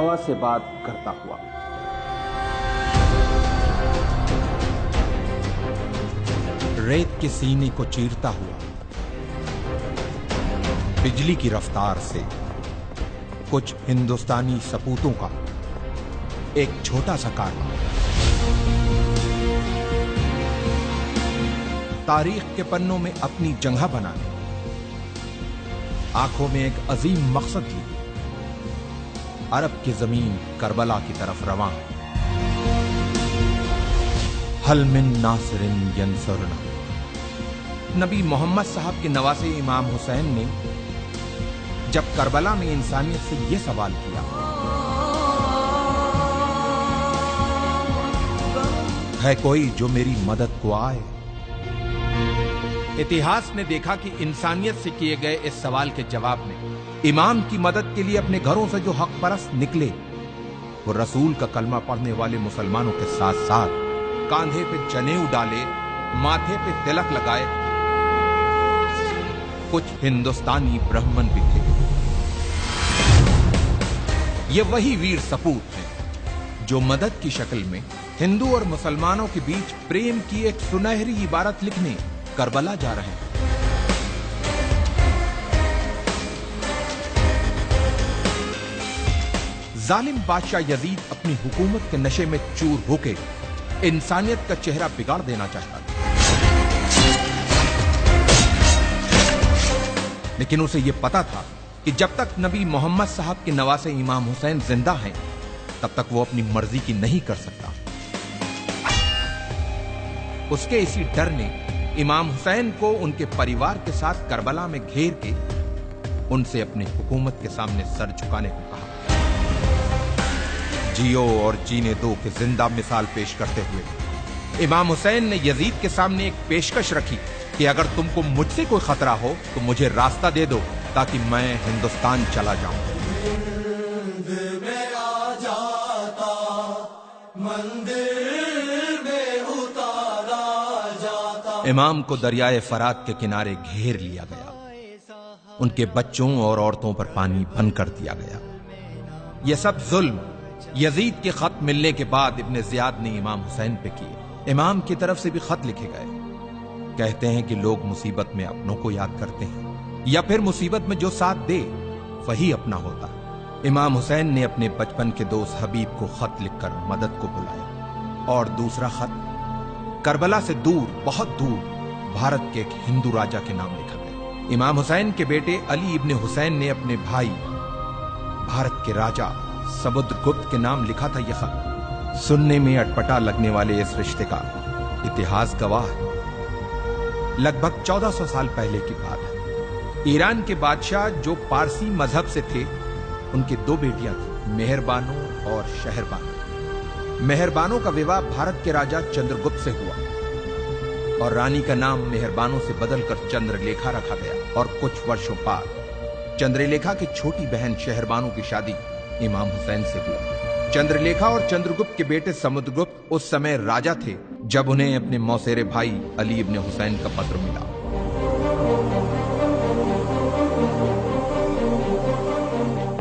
हवा से बात करता हुआ। रेत के सीने को चीरता हुआ, बिजली की रफ्तार से कुछ हिंदुस्तानी सपूतों का एक छोटा सा कारनामा तारीख के पन्नों में अपनी जगह बनाने, आंखों में एक अजीम मकसद लिए अरब की जमीन करबला की तरफ रवां। हल मिन नासिरिन यंसुरना। नबी मोहम्मद साहब के नवासे इमाम हुसैन ने जब करबला में इंसानियत से यह सवाल किया, है कोई जो मेरी मदद को आए? इतिहास ने देखा कि इंसानियत से किए गए इस सवाल के जवाब में इमाम की मदद के लिए अपने घरों से जो हक परस्त निकले, वो रसूल का कलमा पढ़ने वाले मुसलमानों के साथ साथ कांधे पे जनेऊ डाले, माथे पे तिलक लगाए कुछ हिंदुस्तानी ब्राह्मण भी थे। ये वही वीर सपूत हैं जो मदद की शक्ल में हिंदू और मुसलमानों के बीच प्रेम की एक सुनहरी इबारत लिखने करबला जा रहे हैं। जालिम बादशाह यजीद अपनी हुकूमत के नशे में चूर होके इंसानियत का चेहरा बिगाड़ देना चाहता था, लेकिन उसे यह पता था कि जब तक नबी मोहम्मद साहब के नवासे इमाम हुसैन जिंदा हैं, तब तक वो अपनी मर्जी की नहीं कर सकता। उसके इसी डर ने इमाम हुसैन को उनके परिवार के साथ करबला में घेर के उनसे अपनी हुकूमत के सामने सर झुकाने को कहा। जियो और जीने दो की जिंदा मिसाल पेश करते हुए इमाम हुसैन ने यजीद के सामने एक पेशकश रखी कि अगर तुमको मुझसे कोई खतरा हो तो मुझे रास्ता दे दो ताकि मैं हिंदुस्तान चला जाऊं। इमाम को दरियाए फरात के किनारे घेर लिया गया, उनके बच्चों और औरतों पर पानी बंद कर दिया गया। यह सब जुल्म यजीद के खत मिलने के बाद इब्ने जियाद ने इमाम हुसैन पे किए। इमाम की तरफ से भी खत लिखे गए। कहते हैं कि लोग मुसीबत में अपनों को याद करते हैं या फिर मुसीबत में जो साथ दे वही अपना होता है। इमाम हुसैन ने अपने बचपन के दोस्त हबीब को खत लिखकर मदद को बुलाया और दूसरा खत करबला से दूर, बहुत दूर भारत के एक हिंदू राजा के नाम लिखा गया। इमाम हुसैन के बेटे अली इब्ने हुसैन ने अपने भाई भारत के राजा समुद्रगुप्त के नाम लिखा था यह खत। सुनने में अटपटा लगने वाले इस रिश्ते का इतिहास गवाह है। लगभग 1400 साल पहले की बात है। ईरान के बादशाह जो पारसी मजहब से थे, उनकी दो बेटियां थी, मेहरबानो और शहरबानो। मेहरबानो का विवाह भारत के राजा चंद्रगुप्त से हुआ और रानी का नाम मेहरबानो से बदलकर चंद्रलेखा रखा गया। और कुछ वर्षों बाद चंद्रलेखा की छोटी बहन शहरबानो की शादी इमाम हुसैन से हुई। चंद्रलेखा और चंद्रगुप्त के बेटे समुद्रगुप्त उस समय राजा थे जब उन्हें अपने मौसेरे भाई अली इब्ने हुसैन का पत्र मिला।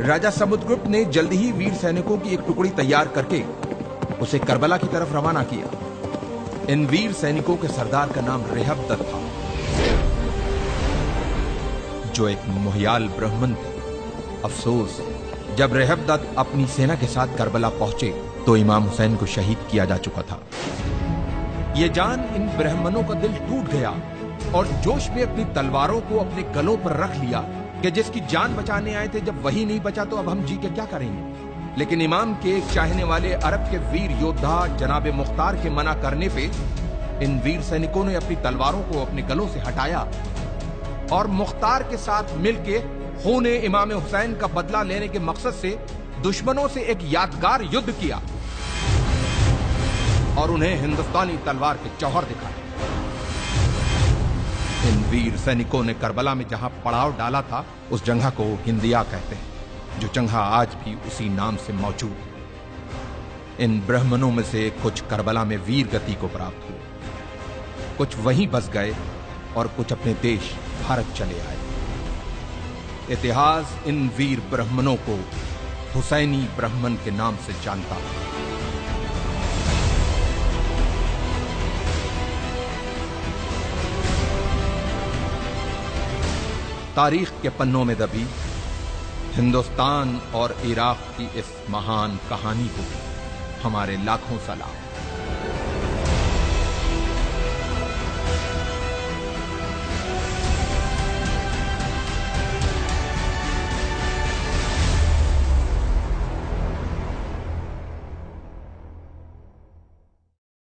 राजा समुद्रगुप्त ने जल्दी ही वीर सैनिकों की एक टुकड़ी तैयार करके उसे करबला की तरफ रवाना किया। इन वीर सैनिकों के सरदार का नाम रेहबदत था, जो एक मोहियाल ब्राह्मण थे। अफसोस, जब रेहबदत अपनी सेना के साथ करबला पहुंचे तो इमाम हुसैन को शहीद किया जा चुका था। यह जान इन ब्राह्मणों का दिल टूट गया और जोश में अपनी तलवारों को अपने गलों पर रख लिया कि जिसकी जान बचाने आए थे, जब वही नहीं बचा तो अब हम जी के क्या करेंगे। लेकिन इमाम के एक चाहने वाले अरब के वीर योद्धा जनाब मुख्तार के मना करने पे इन वीर सैनिकों ने अपनी तलवारों को अपने गलों से हटाया और मुख्तार के साथ मिलके खूने इमाम हुसैन का बदला लेने के मकसद से दुश्मनों से एक यादगार युद्ध किया और उन्हें हिंदुस्तानी तलवार के जौहर दिखाए। इन वीर सैनिकों ने करबला में जहां पड़ाव डाला था, उस जगह को हिंदिया कहते हैं, जो जगह आज भी उसी नाम से मौजूद है। इन ब्राह्मणों में से कुछ करबला में वीर गति को प्राप्त हुए, कुछ वहीं बस गए और कुछ अपने देश भारत चले आए। इतिहास इन वीर ब्राह्मणों को हुसैनी ब्राह्मण के नाम से जानता हूं। तारीख के पन्नों में दबी हिंदुस्तान और इराक की इस महान कहानी को हमारे लाखों सलाम।